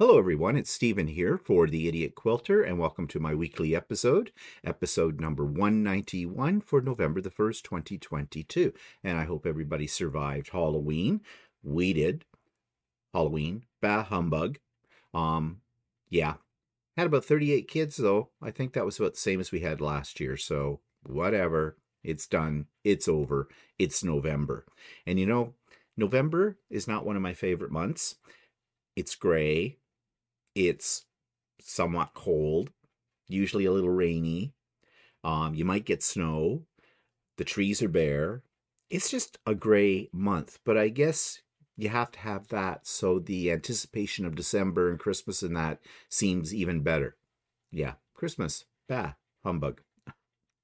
Hello everyone, it's Stephen here for the Idiot Quilter, and welcome to my weekly episode number 191 for November the 1st, 2022. And I hope everybody survived Halloween. We did. Halloween, bah humbug. Yeah, had about 38 kids though. I think that was about the same as we had last year, so whatever. It's done. It's over. It's November. And you know, November is not one of my favorite months. It's gray. It's somewhat cold, usually a little rainy. You might get snow. The trees are bare. It's just a gray month, but I guess you have to have that so the anticipation of December and Christmas and that seems even better. Yeah, Christmas. Bah, humbug.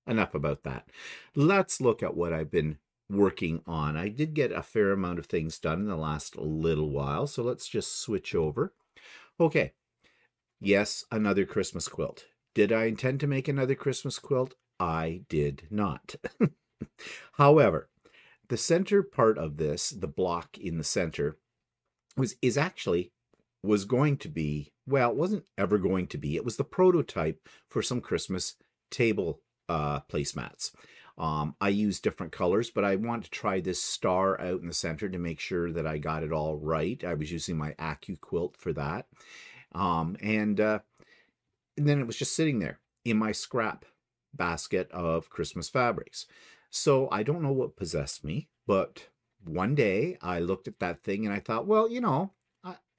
Enough about that. Let's look at what I've been working on. I did get a fair amount of things done in the last little while, so let's just switch over. Okay. Yes, another Christmas quilt. Did I intend to make another Christmas quilt? I did not. However, the center part of this, the block in the center, was going to be, well, it wasn't ever going to be. It was the prototype for some Christmas table placemats. I used different colors, but I wanted to try this star out in the center to make sure that I got it all right. I was using my Quilt for that. And then it was just sitting there in my scrap basket of Christmas fabrics. So I don't know what possessed me, but one day I looked at that thing and I thought, well, you know,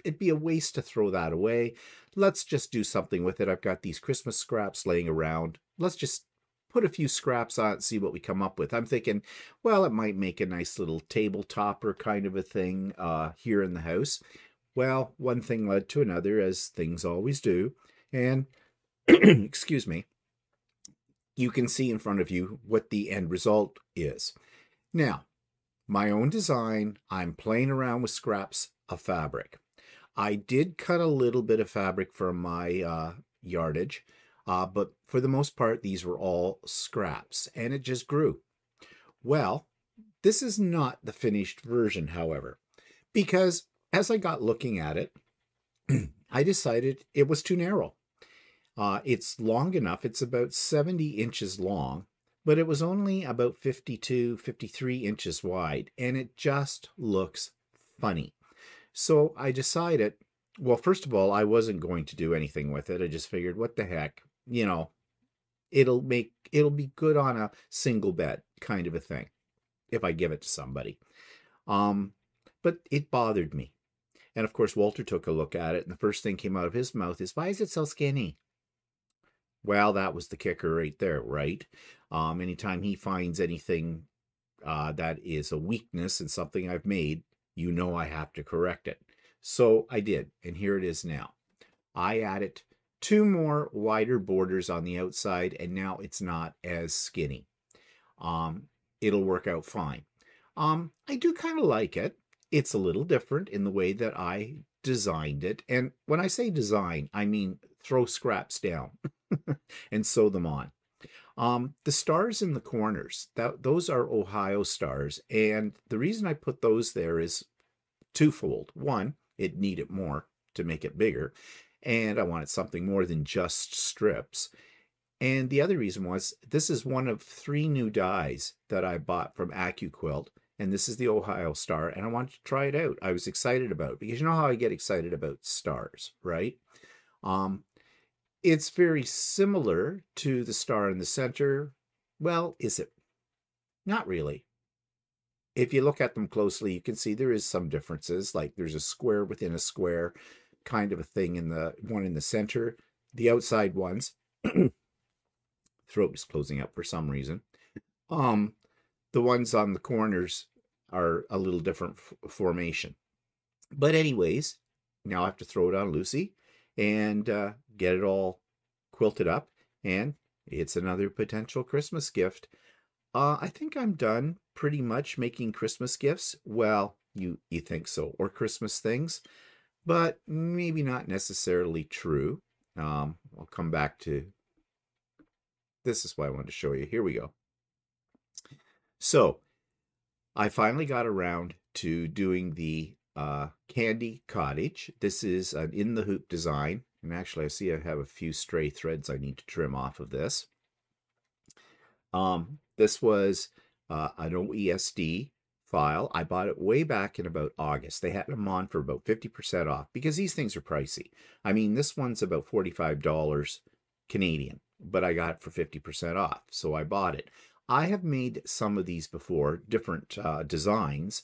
it'd be a waste to throw that away. Let's just do something with it. I've got these Christmas scraps laying around. Let's just put a few scraps on it and see what we come up with. I'm thinking, well, it might make a nice little table topper kind of a thing here in the house. Well, one thing led to another, as things always do, and excuse me, you can see in front of you what the end result is. Now, my own design, I'm playing around with scraps of fabric. I did cut a little bit of fabric from my yardage, but for the most part, these were all scraps, and it just grew. Well, this is not the finished version, however, because as I got looking at it, I decided it was too narrow. It's long enough. It's about 70 inches long, but it was only about 52, 53 inches wide, and it just looks funny. So I decided, well, first of all, I wasn't going to do anything with it. I just figured, what the heck, you know, it'll be good on a single bed kind of a thing if I give it to somebody. But it bothered me. And of course, Walter took a look at it, and the first thing came out of his mouth is, why is it so skinny? Well, that was the kicker right there, right? Anytime he finds anything that is a weakness in something I've made, you know I have to correct it. So I did, and here it is now. I added 2 more wider borders on the outside, and now it's not as skinny. It'll work out fine. I do kind of like it. It's a little different in the way that I designed it. And when I say design, I mean throw scraps down and sew them on. The stars in the corners, those are Ohio stars. And the reason I put those there is twofold. One, it needed more to make it bigger. And I wanted something more than just strips. And the other reason was, this is one of 3 new dies that I bought from Quilt. And this is the Ohio star, and I wanted to try it out. I was excited about it, because you know how I get excited about stars, right? It's very similar to the star in the center. Well, is it? Not really. If you look at them closely, you can see there is some differences, like there's a square within a square kind of a thing in the one in the center. The outside ones, throat is closing up for some reason. The ones on the corners are a little different formation. But anyways, now I have to throw it on Lucy and get it all quilted up. And it's another potential Christmas gift. I think I'm done pretty much making Christmas gifts. Well, you think so. Or Christmas things. But maybe not necessarily true. I'll come back to... This is what I wanted to show you. Here we go. So, I finally got around to doing the Candy Cottage. This is an in the hoop design. And actually, I see I have a few stray threads I need to trim off of this. This was an OESD file. I bought it way back in about August. They had them on for about 50% off because these things are pricey. I mean, this one's about $45 Canadian, but I got it for 50% off, so I bought it. I have made some of these before, different designs.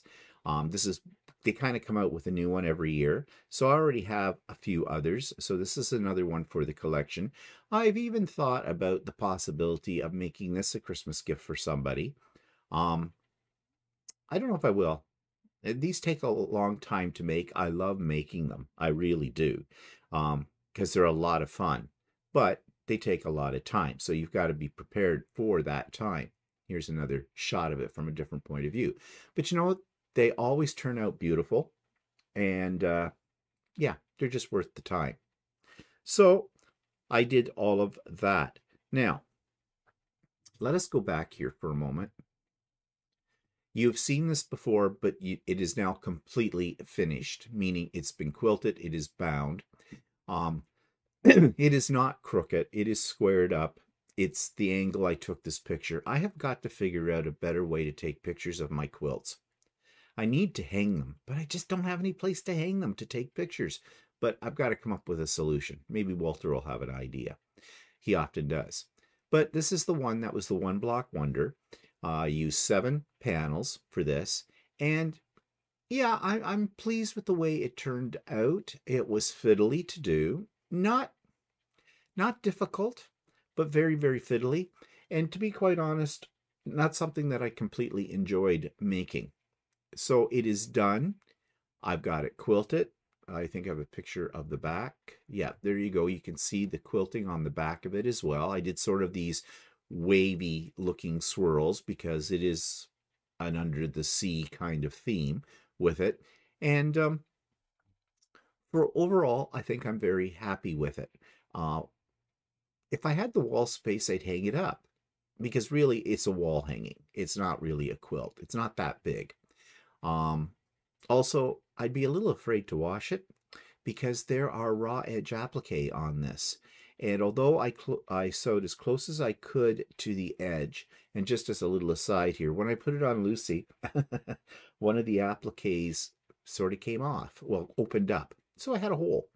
They kind of come out with a new one every year, so I already have a few others. So this is another one for the collection. I've even thought about the possibility of making this a Christmas gift for somebody. I don't know if I will. These take a long time to make. I love making them. I really do, because they're a lot of fun. But they take a lot of time, so you've got to be prepared for that time. Here's another shot of it from a different point of view. But you know what? They always turn out beautiful, and yeah, they're just worth the time. So I did all of that. Now, let us go back here for a moment. You've seen this before, but it is now completely finished, meaning it's been quilted, it is bound. It is not crooked, it is squared up. It's the angle I took this picture. I have got to figure out a better way to take pictures of my quilts. I need to hang them, but I just don't have any place to hang them to take pictures. But I've got to come up with a solution. Maybe Walter will have an idea. He often does. But this is the one that was the one block wonder. I used 7 panels for this. And yeah, I'm pleased with the way it turned out. It was fiddly to do. Not difficult, but very, very fiddly. And to be quite honest, not something that I completely enjoyed making. So it is done. I've got it quilted. I think I have a picture of the back. Yeah, there you go. You can see the quilting on the back of it as well. I did sort of these wavy looking swirls because it is an under the sea kind of theme with it. And for overall, I think I'm very happy with it. If I had the wall space, I'd hang it up because really it's a wall hanging. It's not really a quilt. It's not that big. Also, I'd be a little afraid to wash it because there are raw edge applique on this. And although I sewed as close as I could to the edge, and just as a little aside here, when I put it on Lucy, one of the appliques sort of came off, well, opened up. So I had a hole.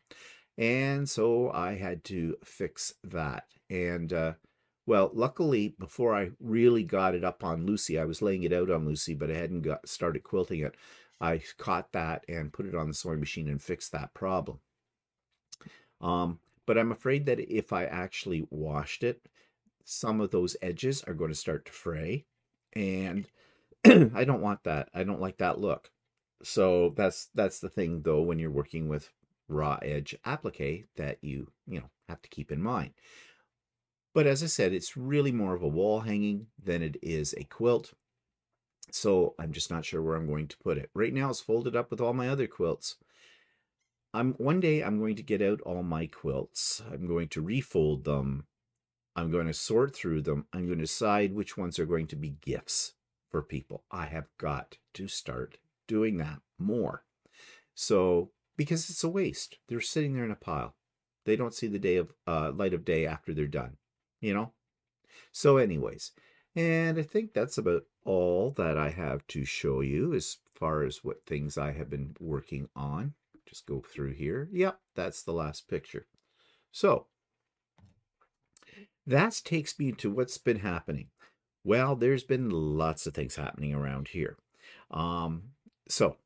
And so I had to fix that. And well, luckily, before I really got it up on Lucy, I was laying it out on Lucy, but I hadn't started quilting it. I caught that and put it on the sewing machine and fixed that problem. But I'm afraid that if I actually washed it, some of those edges are going to start to fray. And I don't want that. I don't like that look. So that's the thing, though, when you're working with raw edge applique that you have to keep in mind. But as I said, it's really more of a wall hanging than it is a quilt. So I'm just not sure where I'm going to put it. Right now it's folded up with all my other quilts. One day I'm going to get out all my quilts. I'm going to refold them. I'm going to sort through them. I'm going to decide which ones are going to be gifts for people. I have got to start doing that more. So, because it's a waste. They're sitting there in a pile. They don't see the day of light of day after they're done, So anyways, and I think that's about all that I have to show you as far as what things I have been working on. Just go through here. Yep, that's the last picture. So that takes me to what's been happening. Well, there's been lots of things happening around here. So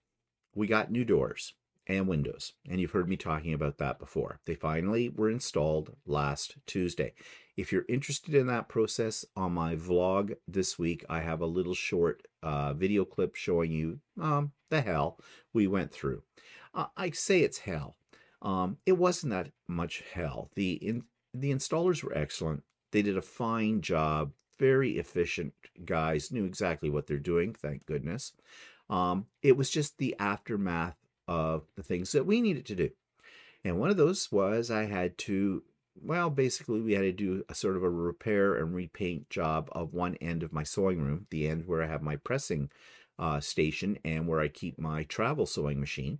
we got new doors and windows, and you've heard me talking about that before. They finally were installed last Tuesday. If you're interested in that process, on my vlog this week, I have a little short video clip showing you the hell we went through. I say it's hell. It wasn't that much hell. The installers were excellent. They did a fine job. Very efficient guys, knew exactly what they're doing, thank goodness. It was just the aftermath of the things that we needed to do. And one of those was I had to, well, basically we had to do a sort of a repair and repaint job of one end of my sewing room, the end where I have my pressing station and where I keep my travel sewing machine,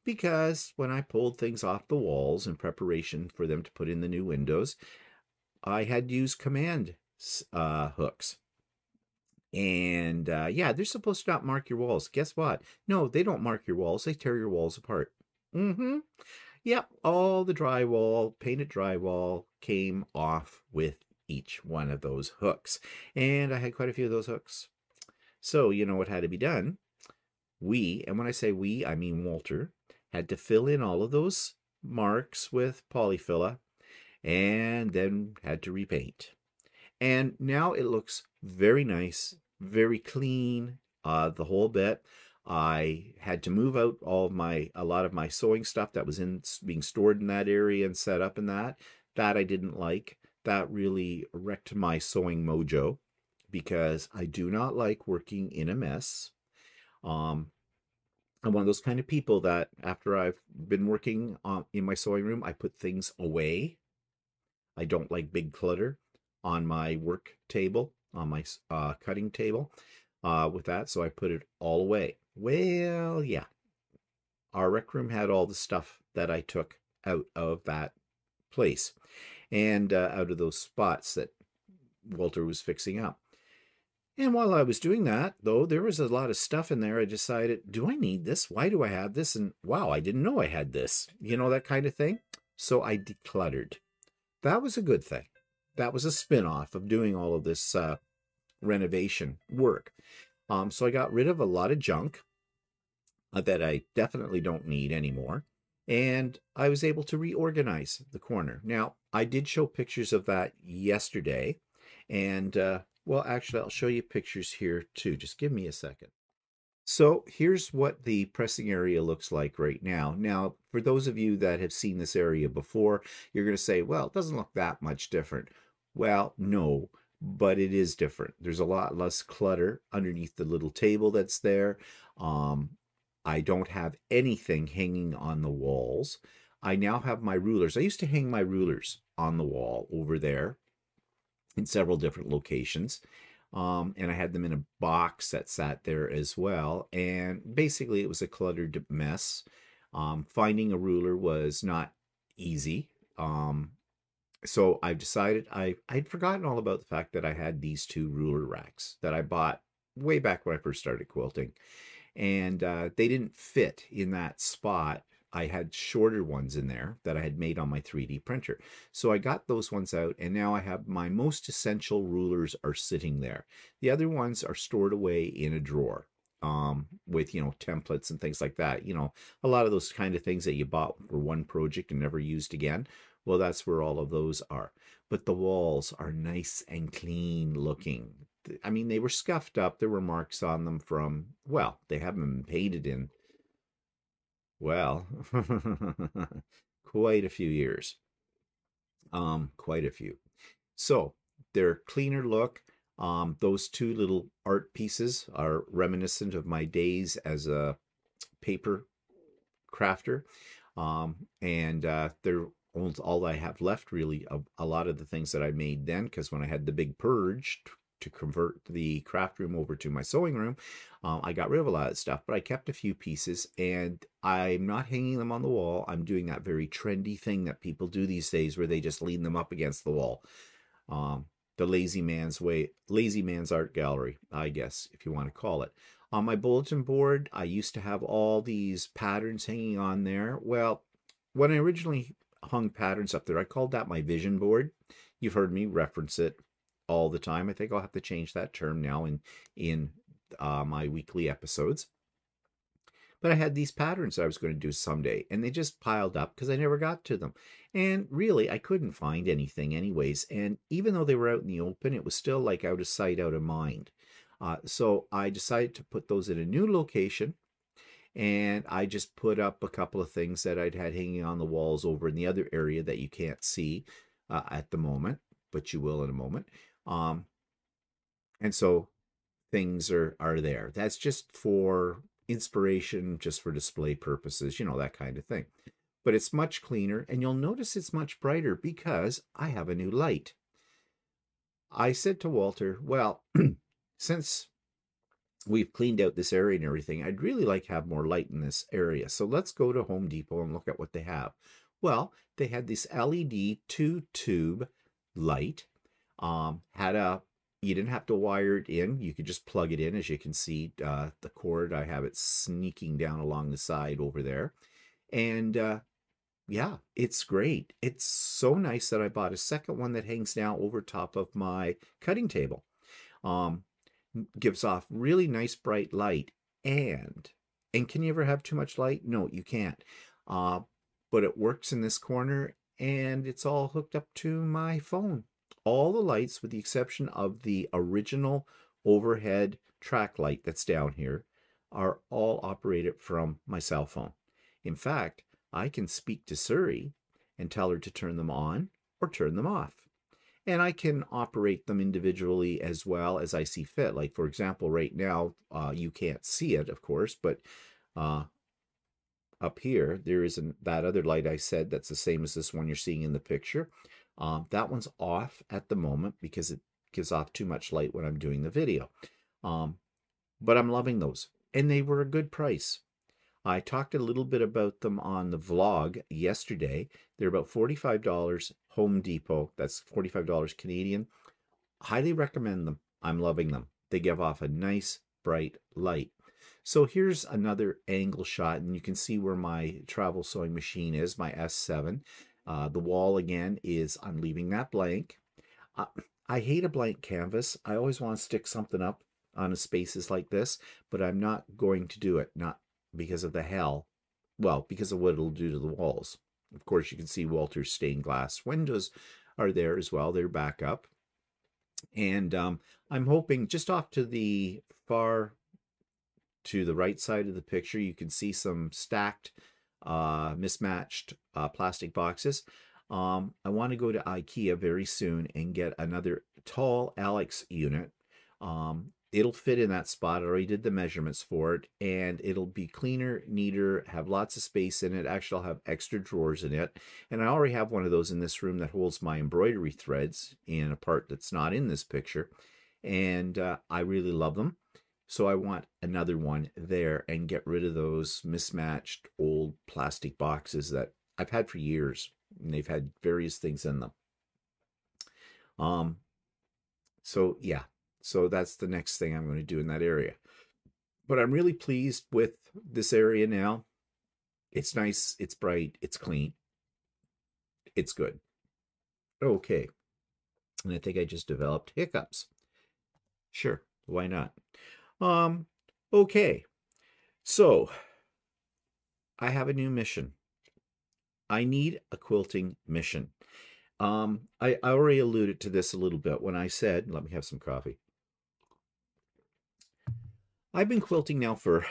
because when I pulled things off the walls in preparation for them to put in the new windows, I had used command hooks. And yeah, they're supposed to not mark your walls. Guess what? No, they don't mark your walls. They tear your walls apart. Mm-hmm. Yep, all the drywall, painted drywall, came off with each one of those hooks. And I had quite a few of those hooks. So, you know what had to be done? We, and when I say we, I mean Walter, had to fill in all of those marks with polyfilla and then had to repaint. And now it looks very nice, very clean, the whole bit. I had to move out a lot of my sewing stuff that was being stored in that area and set up in that. That I didn't like. That really wrecked my sewing mojo, because I do not like working in a mess. I'm one of those kind of people that after I've been working in my sewing room, I put things away. I don't like big clutter on my work table, on my cutting table with that, so I put it all away. Well, yeah, our rec room had all the stuff that I took out of that place and out of those spots that Walter was fixing up. And while I was doing that, though, there was a lot of stuff in there. I decided, do I need this? Why do I have this? And wow, I didn't know I had this. You know, that kind of thing. So I decluttered. That was a good thing. That was a spin-off of doing all of this renovation work. So I got rid of a lot of junk that I definitely don't need anymore. And I was able to reorganize the corner. Now, I did show pictures of that yesterday. And, well, actually, I'll show you pictures here too. Just give me a second. So here's what the pressing area looks like right now. Now, for those of you that have seen this area before, you're going to say, well, it doesn't look that much different. Well, no, but it is different. There's a lot less clutter underneath the little table that's there. I don't have anything hanging on the walls. I now have my rulers. I used to hang my rulers on the wall over there in several different locations. And I had them in a box that sat there as well. And basically, it was a cluttered mess. Finding a ruler was not easy. So I've decided I'd forgotten all about the fact that I had these two ruler racks that I bought way back when I first started quilting. And they didn't fit in that spot. I had shorter ones in there that I had made on my 3D printer. So I got those ones out, and now I have my most essential rulers are sitting there. The other ones are stored away in a drawer with, you know, templates and things like that. You know, a lot of those kind of things that you bought for one project and never used again. Well, that's where all of those are. But the walls are nice and clean looking. I mean, they were scuffed up. There were marks on them from, well, they haven't been painted in, well, quite a few years. Quite a few. So they're cleaner look. Those two little art pieces are reminiscent of my days as a paper crafter. And they're all I have left, really, of a lot of the things that I made then, because when I had the big purge to convert the craft room over to my sewing room, I got rid of a lot of stuff, but I kept a few pieces, and I'm not hanging them on the wall. I'm doing that very trendy thing that people do these days where they just lean them up against the wall. The lazy man's way, lazy man's art gallery, I guess, if you want to call it. On my bulletin board, I used to have all these patterns hanging on there. Well, when I originally hung patterns up there, I called that my vision board. You've heard me reference it all the time. I think I'll have to change that term now in my weekly episodes. But I had these patterns I was going to do someday, and they just piled up because I never got to them. And really, I couldn't find anything anyways. And even though they were out in the open, it was still like out of sight, out of mind. So I decided to put those in a new location, and I just put up a couple of things that I'd had hanging on the walls over in the other area that you can't see at the moment, but you will in a moment. And so things are there. That's just for inspiration, just for display purposes, you know, that kind of thing. But it's much cleaner, and you'll notice it's much brighter because I have a new light. I said to Walter, well, since we've cleaned out this area and everything. I'd really like to have more light in this area. So let's go to Home Depot and look at what they have. Well, they had this LED 2-tube light. Had a You didn't have to wire it in. You could just plug it in. As you can see, the cord, I have it sneaking down along the side over there. And yeah, it's great. It's so nice that I bought a second one that hangs now over top of my cutting table. Um, Gives off really nice bright light, and can you ever have too much light? No, you can't. Uh, but it works in this corner, and it's all hooked up to my phone. All the lights, with the exception of the original overhead track light that's down here, are all operated from my cell phone. In fact, I can speak to Siri and tell her to turn them on or turn them off. And I can operate them individually as well as I see fit. Like, for example, right now, you can't see it, of course, but uh, up here, there is that other light I said that's the same as this one you're seeing in the picture. That one's off at the moment because it gives off too much light when I'm doing the video. But I'm loving those, and they were a good price. I talked a little bit about them on the vlog yesterday. They're about $45 Home Depot. That's $45 Canadian. Highly recommend them. I'm loving them. They give off a nice bright light. So here's another angle shot, and you can see where my travel sewing machine is, my S7. The wall again I'm leaving that blank. I hate a blank canvas. I always want to stick something up on spaces like this, but I'm not going to do it. Not because of the hell. Well, because of what it'll do to the walls. Of course, you can see Walter's stained glass windows are there as well. They're back up. And I'm hoping just off to the right side of the picture, you can see some stacked, mismatched plastic boxes. I want to go to IKEA very soon and get another tall Alex unit. It'll fit in that spot. I already did the measurements for it, and it'll be cleaner, neater, have lots of space in it. Actually, I'll have extra drawers in it. And I already have one of those in this room that holds my embroidery threads in a part that's not in this picture. And I really love them. So I want another one there and get rid of those mismatched old plastic boxes that I've had for years. And they've had various things in them. So yeah, so that's the next thing I'm going to do in that area. But I'm really pleased with this area now. It's nice, it's bright, it's clean, it's good. Okay, and I think I just developed hiccups. Sure, why not? Okay, so I have a new mission. I need a quilting mission. I already alluded to this a little bit when I said, let me have some coffee. I've been quilting now for,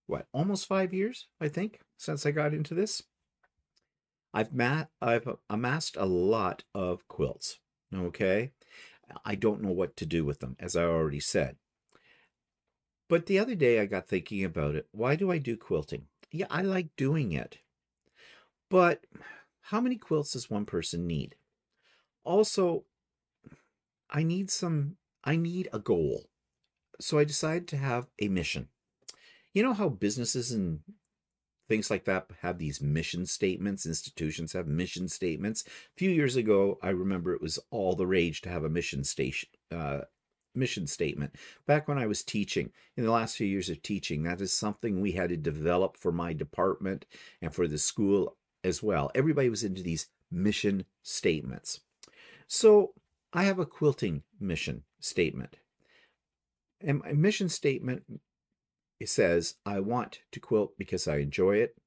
what, almost 5 years, I think, since I got into this. I've amassed a lot of quilts, okay? I don't know what to do with them, as I already said. But the other day I got thinking about it. Why do I do quilting? Yeah, I like doing it. But how many quilts does one person need? Also, I need a goal. So I decided to have a mission. You know how businesses and things like that have these mission statements? Institutions have mission statements. A few years ago, I remember it was all the rage to have a mission statement. Back when I was teaching, in the last few years of teaching, that is something we had to develop for my department and for the school as well. Everybody was into these mission statements. So I have a quilting mission statement. And my mission statement, it says, I want to quilt because I enjoy it.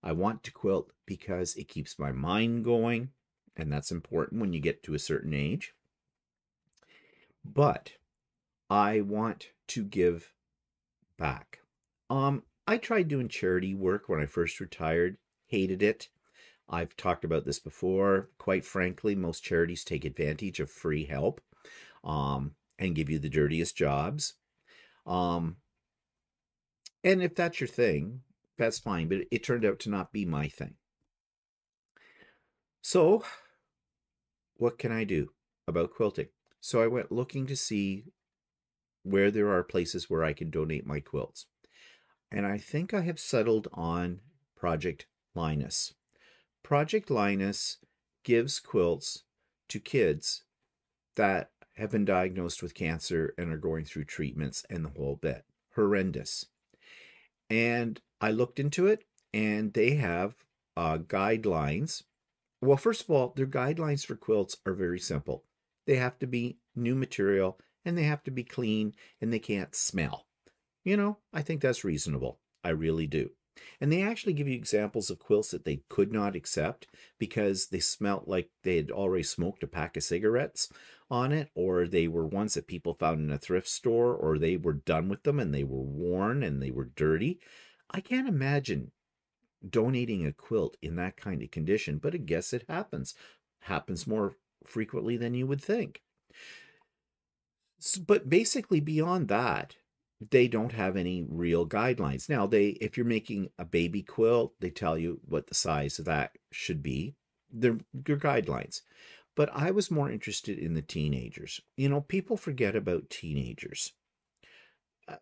I want to quilt because it keeps my mind going, and that's important when you get to a certain age. But I want to give back. I tried doing charity work when I first retired, hated it. I've talked about this before. Quite frankly, most charities take advantage of free help and give you the dirtiest jobs. And if that's your thing, that's fine, but it turned out to not be my thing. So, what can I do about quilting? So I went looking to see where there are places where I can donate my quilts. And I think I have settled on Project Linus. Project Linus gives quilts to kids that have been diagnosed with cancer and are going through treatments and the whole bit. Horrendous. And I looked into it, and they have guidelines. Well, first of all, their guidelines for quilts are very simple. They have to be new material, and they have to be clean, and they can't smell. I think that's reasonable. I really do. And they actually give you examples of quilts that they could not accept because they smelt like they had already smoked a pack of cigarettes on it, or they were ones that people found in a thrift store, or they were done with them and they were worn and they were dirty. I can't imagine donating a quilt in that kind of condition, but I guess it happens. Happens more frequently than you would think. But basically, beyond that, they don't have any real guidelines. Now, if you're making a baby quilt, they tell you what the size of that should be. They're guidelines. But I was more interested in the teenagers. People forget about teenagers.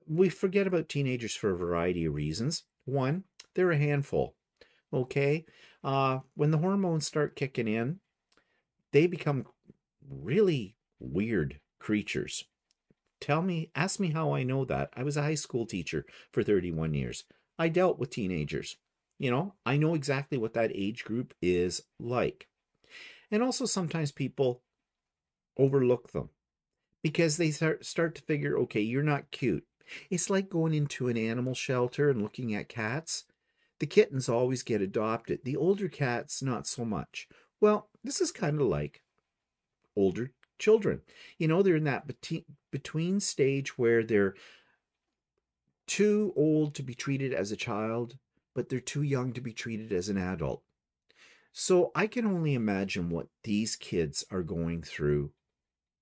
We forget about teenagers for a variety of reasons. One, they're a handful. Okay? When the hormones start kicking in, they become really weird creatures. Ask me how I know that. I was a high school teacher for 31 years. I dealt with teenagers. I know exactly what that age group is like. And also sometimes people overlook them because they start to figure, okay, you're not cute. It's like going into an animal shelter and looking at cats. The kittens always get adopted. The older cats, not so much. Well, this is kind of like older children. They're in that between stage where they're too old to be treated as a child, but they're too young to be treated as an adult. So I can only imagine what these kids are going through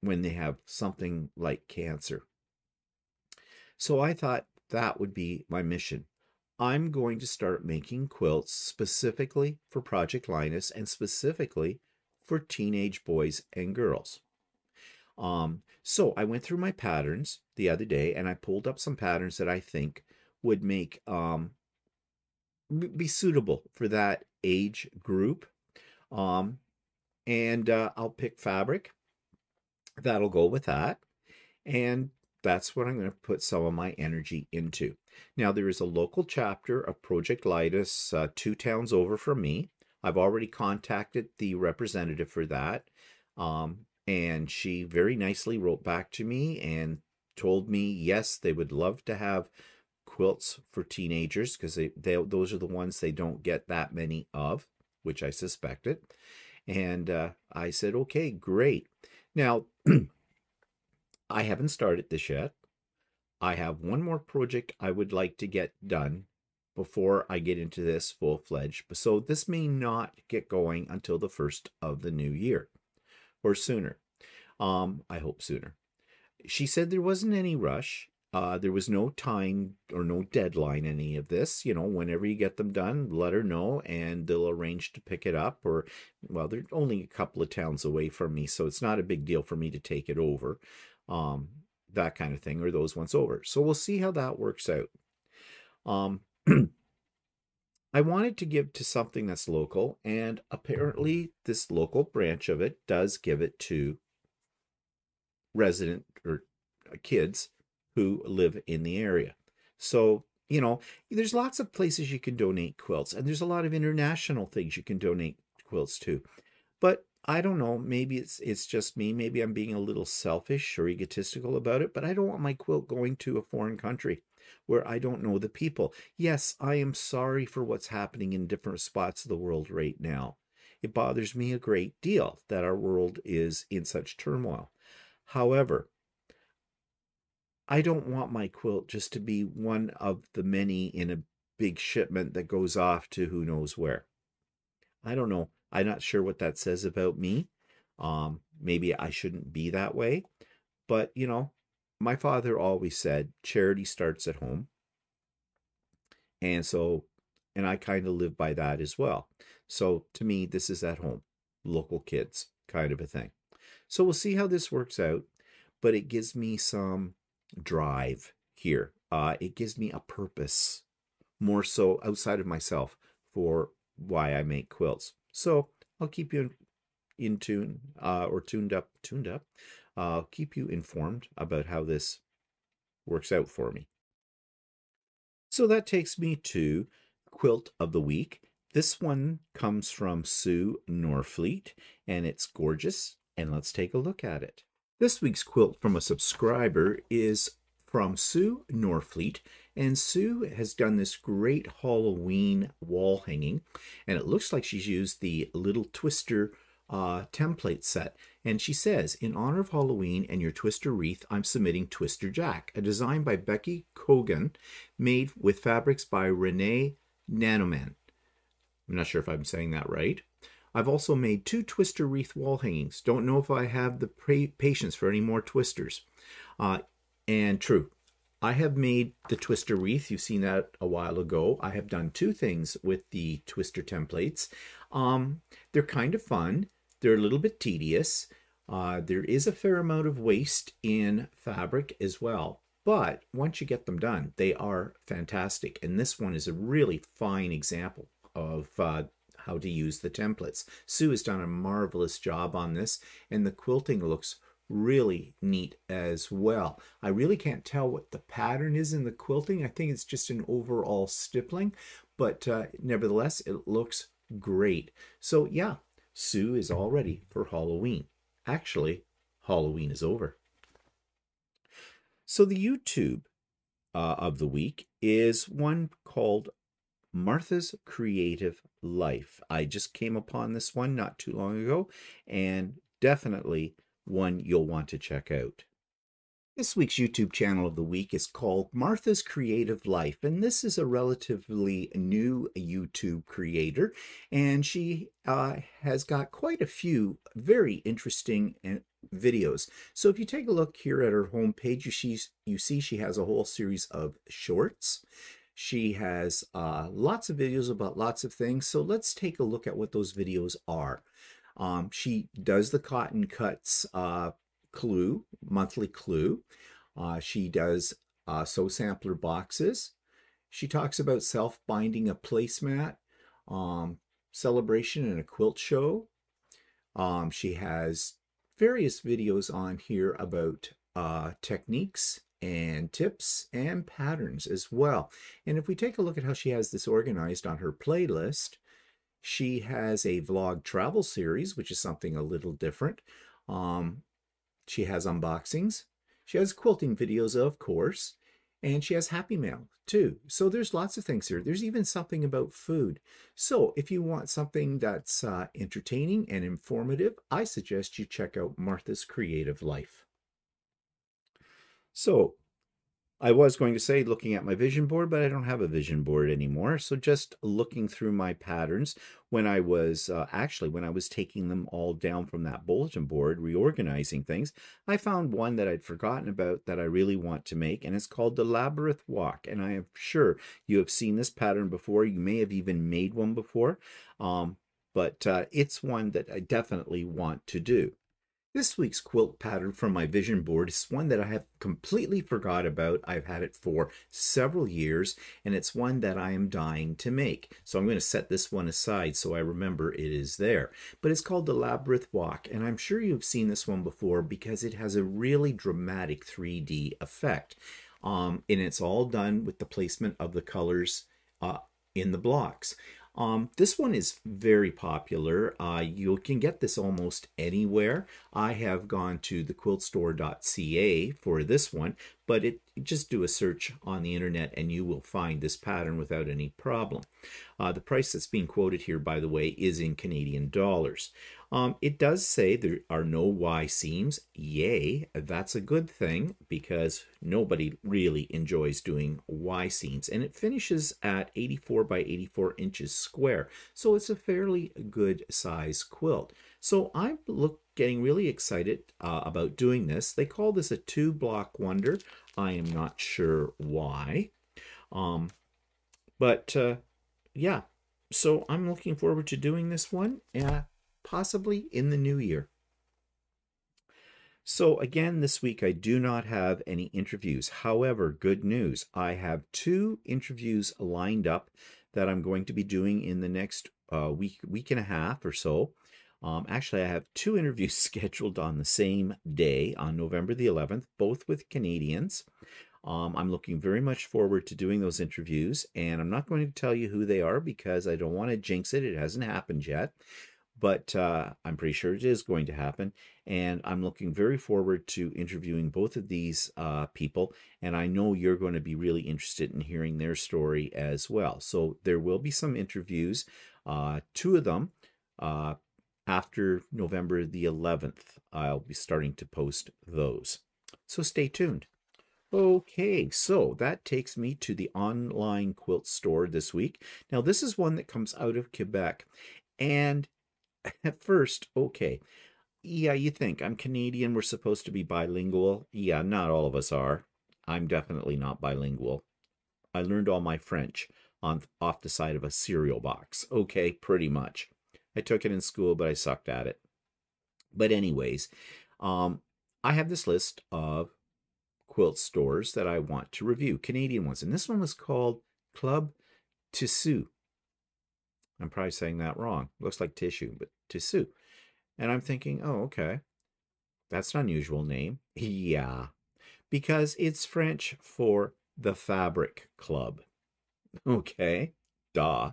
when they have something like cancer. So I thought that would be my mission. I'm going to start making quilts specifically for Project Linus and specifically for teenage boys and girls. So I went through my patterns the other day and I pulled up some patterns that I think would make be suitable for that age group. And I'll pick fabric that'll go with that. And that's what I'm going to put some of my energy into. Now, there is a local chapter of Project Linus 2 towns over from me. I've already contacted the representative for that. And she very nicely wrote back to me and told me, yes, they would love to have quilts for teenagers because those are the ones they don't get that many of, which I suspected. And I said, okay, great. Now, I haven't started this yet. I have one more project I would like to get done before I get into this full-fledged. So this may not get going until the first of the new year or sooner. I hope sooner. She said there wasn't any rush. There was no time or no deadline, any of this. Whenever you get them done, let her know and they'll arrange to pick it up. Or, well, they're only a couple of towns away from me, so it's not a big deal for me to take it over. That kind of thing, or those ones over. So we'll see how that works out. I wanted to give to something that's local, and apparently this local branch of it does give it to resident or kids who live in the area. So, there's lots of places you can donate quilts, and there's a lot of international things you can donate quilts to. But I don't know, maybe it's just me. Maybe I'm being a little selfish or egotistical about it, but I don't want my quilt going to a foreign country where I don't know the people. Yes, I am sorry for what's happening in different spots of the world right now. It bothers me a great deal that our world is in such turmoil. However, I don't want my quilt just to be one of the many in a big shipment that goes off to who knows where. I don't know. I'm not sure what that says about me. Maybe I shouldn't be that way. But, my father always said charity starts at home. And I kind of live by that as well. So to me, this is at home, local kids kind of a thing. So we'll see how this works out. But it gives me some drive here. It gives me a purpose, more so outside of myself, for why I make quilts. So I'll keep you in tune, or tuned up. I'll keep you informed about how this works out for me. So that takes me to Quilt of the Week. This one comes from Sue Norfleet, and it's gorgeous, and let's take a look at it. This week's quilt from a subscriber is from Sue Norfleet, and Sue has done this great Halloween wall hanging, and it looks like she's used the little twister template set. And she says, in honor of Halloween and your twister wreath, I'm submitting Twister Jack, a design by Becky Kogan, made with fabrics by Renee Nanoman. I'm not sure if I'm saying that right. I've also made 2 twister wreath wall hangings. Don't know if I have the patience for any more twisters. And true, I have made the twister wreath. You've seen that a while ago. I have done 2 things with the twister templates. They're kind of fun. They're a little bit tedious. There is a fair amount of waste in fabric as well. But once you get them done, they are fantastic. And this one is a really fine example of how to use the templates. Sue has done a marvelous job on this, and the quilting looks really neat as well. I really can't tell what the pattern is in the quilting. I think it's just an overall stippling, but nevertheless, it looks great. So yeah, Sue is all ready for Halloween. Actually, Halloween is over. So the YouTube of the week is one called Martha's Creative Life. I just came upon this one not too long ago, and definitely one you'll want to check out. This week's YouTube channel of the week is called Martha's Creative Life, and this is a relatively new YouTube creator, and she has got quite a few very interesting videos. So if you take a look here at her homepage, you see she has a whole series of shorts. She has lots of videos about lots of things, so let's take a look at what those videos are. She does the Cotton Cuts clue, monthly clue. She does sew sampler boxes. She talks about self-binding a placemat, celebration and a quilt show. She has various videos on here about techniques and tips and patterns as well. And if we take a look at how she has this organized on her playlist, she has a vlog travel series, which is something a little different. She has unboxings. She has quilting videos, of course. And she has Happy Mail, too. So there's lots of things here. There's even something about food. So if you want something that's entertaining and informative, I suggest you check out Martha's Creative Life. So I was going to say looking at my vision board, but I don't have a vision board anymore. So just looking through my patterns when I was when I was taking them all down from that bulletin board, reorganizing things, I found one that I'd forgotten about that I really want to make, and it's called the Labyrinth Walk. And I am sure you have seen this pattern before. You may have even made one before, but it's one that I definitely want to do. This week's quilt pattern from my vision board is one that I have completely forgot about. I've had it for several years, and it's one that I am dying to make. So I'm going to set this one aside so I remember it is there. But it's called the Labyrinth Walk, and I'm sure you've seen this one before because it has a really dramatic 3D effect. And it's all done with the placement of the colors in the blocks. This one is very popular. You can get this almost anywhere. I have gone to thequiltstore.ca for this one, but just do a search on the internet and you will find this pattern without any problem. The price that's being quoted here, by the way, is in Canadian dollars. It does say there are no Y seams. Yay, that's a good thing because nobody really enjoys doing Y seams. And it finishes at 84 by 84 inches square. So it's a fairly good size quilt. So I'm getting really excited about doing this. They call this a 2-block wonder. I am not sure why. Yeah, so I'm looking forward to doing this one. Possibly in the new year. So again, this week I do not have any interviews. However, good news, I have 2 interviews lined up that I'm going to be doing in the next week and a half or so. Actually, I have 2 interviews scheduled on the same day, on November the 11th, both with Canadians. I'm looking very much forward to doing those interviews, and I'm not going to tell you who they are because I don't want to jinx it. It hasn't happened yet, but I'm pretty sure it is going to happen. And I'm looking very forward to interviewing both of these people. And I know you're going to be really interested in hearing their story as well. So there will be some interviews, 2 of them. After November the 11th, I'll be starting to post those. So stay tuned. Okay, so that takes me to the online quilt store this week. Now, this is one that comes out of Quebec. And at first, okay, yeah, you think I'm Canadian, we're supposed to be bilingual. Yeah, not all of us are. I'm definitely not bilingual. I learned all my French off the side of a cereal box. Okay, pretty much. I took it in school, but I sucked at it. But anyways, I have this list of quilt stores that I want to review, Canadian ones. And this one was called Club Tissu. I'm probably saying that wrong. Looks like tissue, but Tissu. And I'm thinking, oh, okay. That's an unusual name. Yeah, because it's French for the Fabric Club. Okay, duh.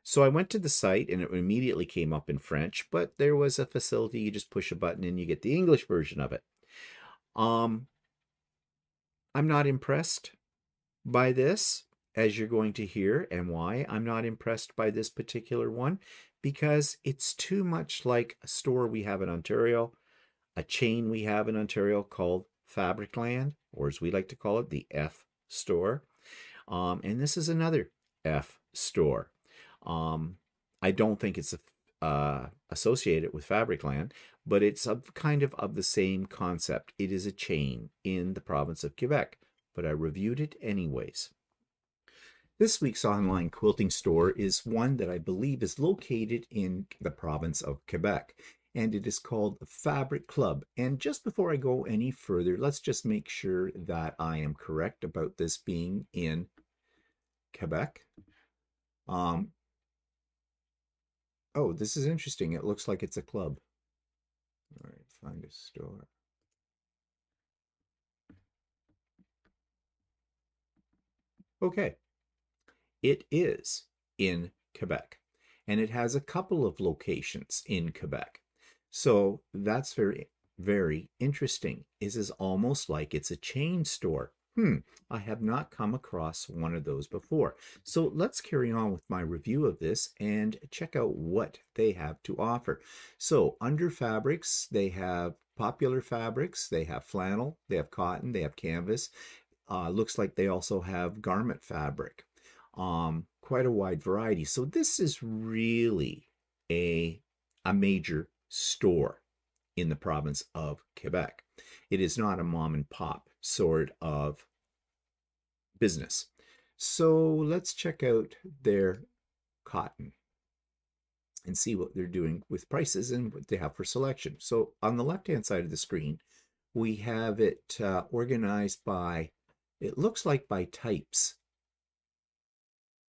So I went to the site and it immediately came up in French, but there was a facility, you just push a button and you get the English version of it. I'm not impressed by this, as you're going to hear, and why I'm not impressed by this particular one, because it's too much like a store we have in Ontario, a chain we have in Ontario called Fabricland, or as we like to call it, the F store. And this is another F store. I don't think it's associated with Fabricland, but it's kind of the same concept. It is a chain in the province of Quebec, but I reviewed it anyways. This week's online quilting store is one that I believe is located in the province of Quebec, and it is called Fabric Club. And just before I go any further, let's just make sure that I am correct about this being in Quebec. Oh, this is interesting. It looks like it's a club. All right, find a store. Okay, it is in Quebec, and it has a couple of locations in Quebec. So that's very, very interesting. This is almost like it's a chain store. I have not come across one of those before. So let's carry on with my review of this and check out what they have to offer. So under fabrics, they have popular fabrics, they have flannel, they have cotton, they have canvas. Looks like they also have garment fabric. Quite a wide variety. So this is really a major store in the province of Quebec. It is not a mom and pop sort of business. So let's check out their cotton and see what they're doing with prices and what they have for selection. So on the left-hand side of the screen, we have it organized by, it looks like by types,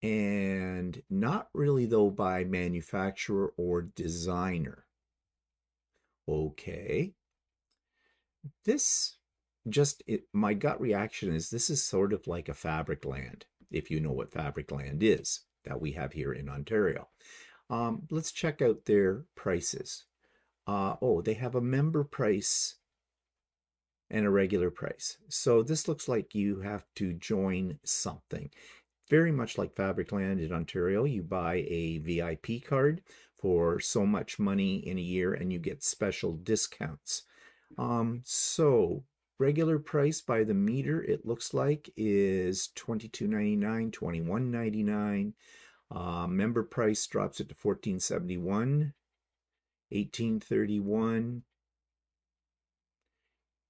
and not really though by manufacturer or designer. Okay, this my gut reaction is this is sort of like a Fabricland, if you know what Fabricland is, that we have here in Ontario. Let's check out their prices. Oh, they have a member price and a regular price. So this looks like you have to join something. Very much like Fabricland in Ontario, you buy a VIP card for so much money in a year and you get special discounts. So regular price by the meter, it looks like, is $22.99, $21.99. Member price drops it to $14.71, $18.31.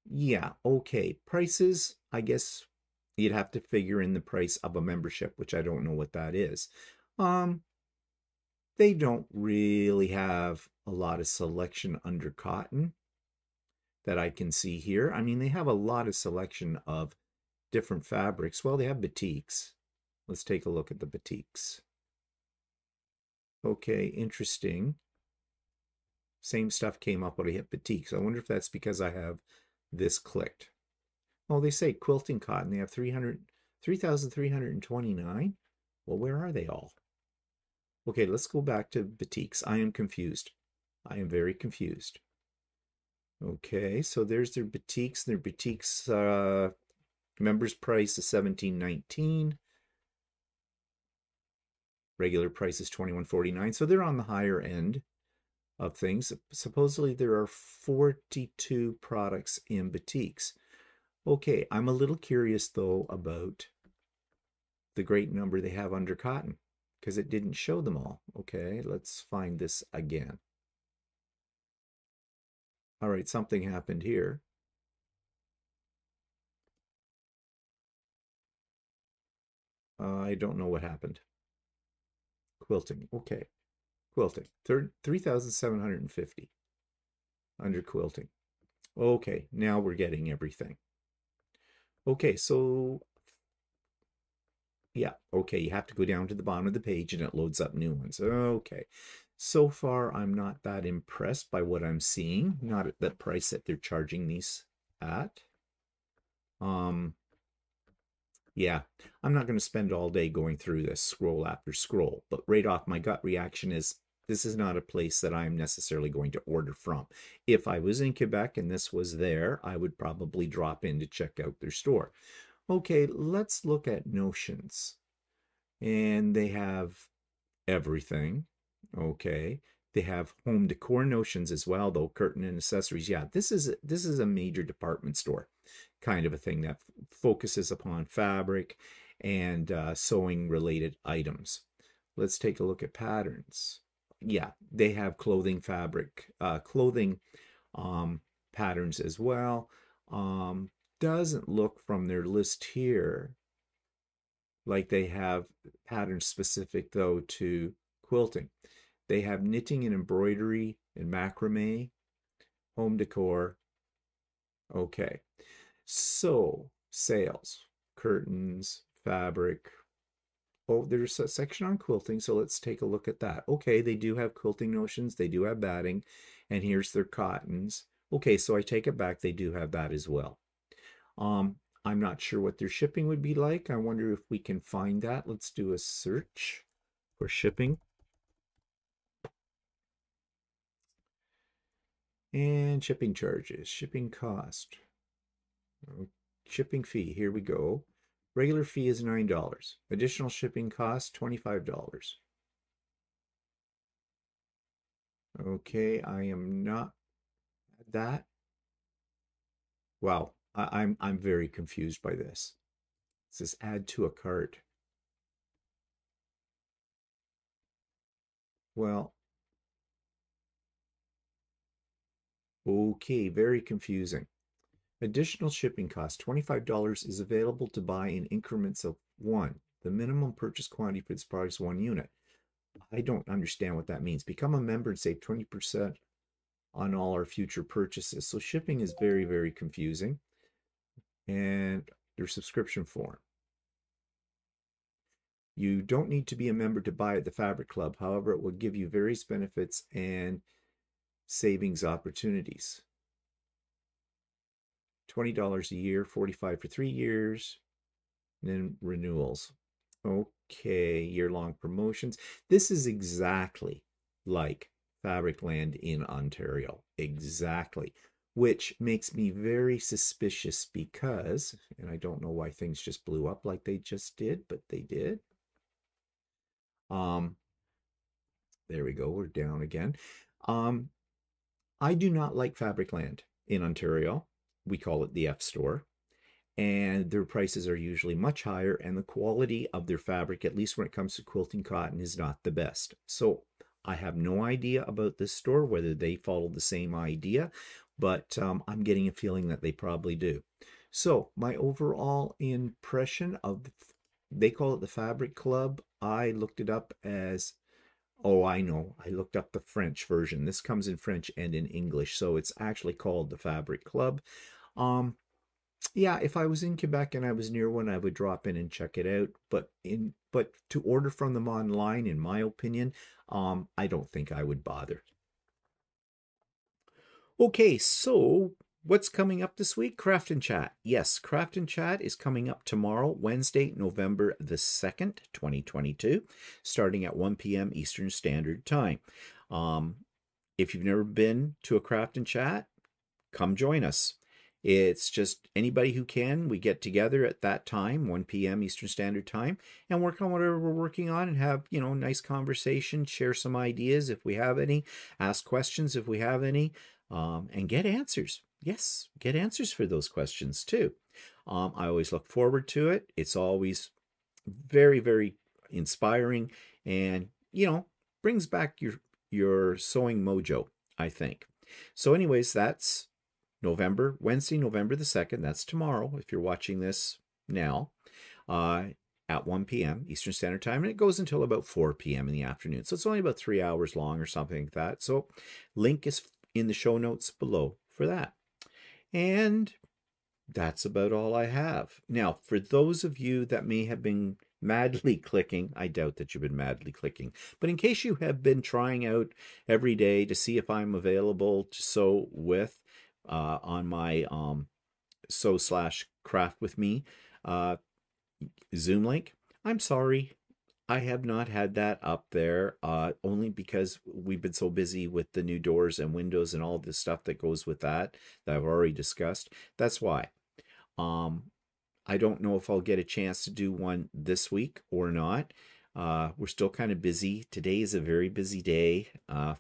Yeah, okay. Prices, I guess you'd have to figure in the price of a membership, which I don't know what that is. They don't really have a lot of selection under cotton. that I can see here. I mean, they have a lot of selection of different fabrics. Well, they have batiks. Let's take a look at the batiks. Okay, interesting. Same stuff came up when I hit batiks. I wonder if that's because I have this clicked. Oh, they say quilting cotton. They have 3,329. Well, where are they all? Okay, let's go back to batiks. I am confused. I am very confused. Okay, so there's their batiks. Their batiks members price is $17.19. Regular price is $21.49. So they're on the higher end of things. Supposedly there are 42 products in batiks. Okay, I'm a little curious though about the great number they have under cotton because it didn't show them all. Okay, let's find this again. All right, something happened here. I don't know what happened. Quilting. Okay. Quilting. 3,750 under quilting. Okay, now we're getting everything. Okay, so yeah, okay, you have to go down to the bottom of the page and it loads up new ones. Okay. So far, I'm not that impressed by what I'm seeing, not at the price that they're charging these at. Yeah, I'm not going to spend all day going through this scroll after scroll, but right off my gut reaction is this is not a place that I'm necessarily going to order from. If I was in Quebec and this was there, I would probably drop in to check out their store. Okay, let's look at Notions. And they have everything. Okay. They have home decor notions as well, though, curtain and accessories. Yeah, this is a major department store kind of a thing that focuses upon fabric and sewing related items. Let's take a look at patterns. Yeah, they have clothing fabric, clothing patterns as well. Doesn't look from their list here like they have patterns specific though to quilting. They have knitting and embroidery and macrame, home decor. Okay. So, sales, curtains, fabric. Oh, there's a section on quilting, so let's take a look at that. Okay, they do have quilting notions, they do have batting, and here's their cottons. Okay, so I take it back, they do have that as well. I'm not sure what their shipping would be like. I wonder if we can find that. Let's do a search for shipping. And shipping charges, shipping cost, shipping fee, here we go. Regular fee is $9. Additional shipping cost, $25. Okay, I am not that. Wow, I'm very confused by this. It says add to a cart. Well, okay, very confusing. Additional shipping cost, $25 is available to buy in increments of one. The minimum purchase quantity for this product is 1 unit. I don't understand what that means. Become a member and save 20% on all our future purchases. So shipping is very, very confusing. And their subscription form. You don't need to be a member to buy at the Fabric Club. However, it will give you various benefits and savings opportunities. $20 a year, $45 for 3 years, and then renewals. Okay, year-long promotions. This is exactly like Fabricland in Ontario. Exactly. Which makes me very suspicious because, and I don't know why things just blew up like they just did, but they did. There we go, we're down again. I do not like Fabricland in Ontario. We call it the F store. And their prices are usually much higher, and the quality of their fabric, at least when it comes to quilting cotton, is not the best. So I have no idea about this store, whether they follow the same idea, but I'm getting a feeling that they probably do. So my overall impression of, they call it the Fabric Club. I looked it up as Oh, I know. I looked up the French version. This comes in French and in English, so it's actually called the Fabric Club. Um, yeah, if I was in Quebec and I was near one, I would drop in and check it out. But to order from them online, in my opinion, I don't think I would bother. Okay, so what's coming up this week? Craft and Chat. Yes, Craft and Chat is coming up tomorrow, Wednesday, November the 2nd, 2022, starting at 1 p.m. Eastern Standard Time. Um, if you've never been to a Craft and Chat, come join us. It's just anybody who can. We get together at that time, 1 p.m. Eastern Standard Time, and work on whatever we're working on and have, nice conversation, share some ideas if we have any, ask questions if we have any, and get answers. Yes, get answers for those questions too. I always look forward to it. It's always very, very inspiring and, brings back your sewing mojo, I think. So anyways, that's Wednesday, November the 2nd. That's tomorrow if you're watching this now, uh, at 1 p.m. Eastern Standard Time. And it goes until about 4 p.m. in the afternoon. So it's only about 3 hours long or something like that. So link is in the show notes below for that. And that's about all I have. Now, for those of you that may have been madly clicking, I doubt that you've been madly clicking, but in case you have been trying out every day to see if I'm available to sew with on my sew/craft with me Zoom link, I'm sorry. I have not had that up there, only because we've been so busy with the new doors and windows and all the stuff that goes with that I've already discussed. That's why. I don't know if I'll get a chance to do one this week or not. We're still kind of busy. Today is a very busy day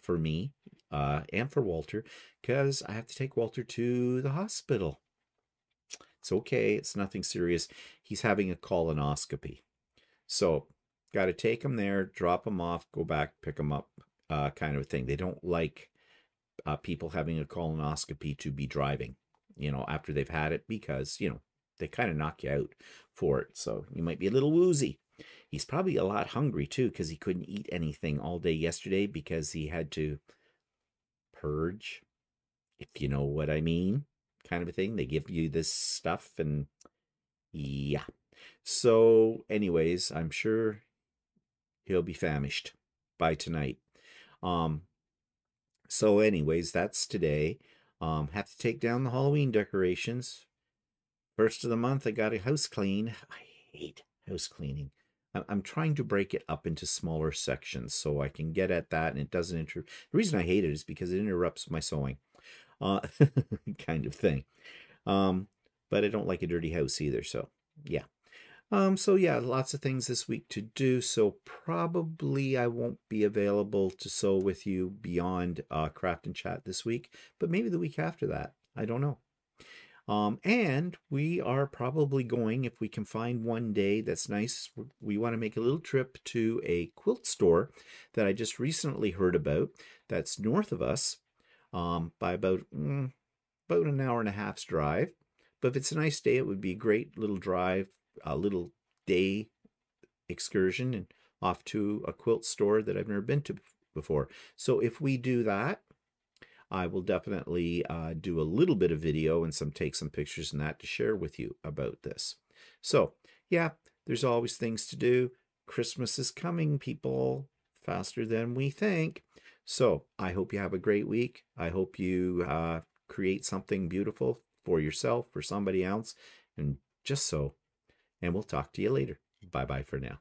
for me and for Walter, because I have to take Walter to the hospital. It's okay. It's nothing serious. He's having a colonoscopy. So, got to take him there, drop him off, go back, pick him up, kind of a thing. They don't like people having a colonoscopy to be driving, after they've had it, because, they kind of knock you out for it. So you might be a little woozy. He's probably a lot hungry too, because he couldn't eat anything all day yesterday because he had to purge, if you know what I mean, kind of a thing. They give you this stuff and yeah. So anyways, I'm sure he'll be famished by tonight. So anyways, that's today. Have to take down the Halloween decorations. First of the month, I got a house clean. I hate house cleaning. I'm trying to break it up into smaller sections so I can get at that and it doesn't interrupt. The reason I hate it is because it interrupts my sewing, kind of thing. But I don't like a dirty house either, so yeah. So yeah, lots of things this week to do. So probably I won't be available to sew with you beyond Craft and Chat this week, but maybe the week after that. I don't know. And we are probably going, if we can find one day that's nice, we want to make a little trip to a quilt store that I just recently heard about that's north of us by about an hour and a half's drive. But if it's a nice day, it would be a great little drive, a little day excursion and off to a quilt store that I've never been to before. So if we do that, I will definitely do a little bit of video and take some pictures and that to share with you about this. So yeah, there's always things to do. Christmas is coming, people, faster than we think. So I hope you have a great week. I hope you create something beautiful for yourself, for somebody else, and just so. And we'll talk to you later. Bye-bye for now.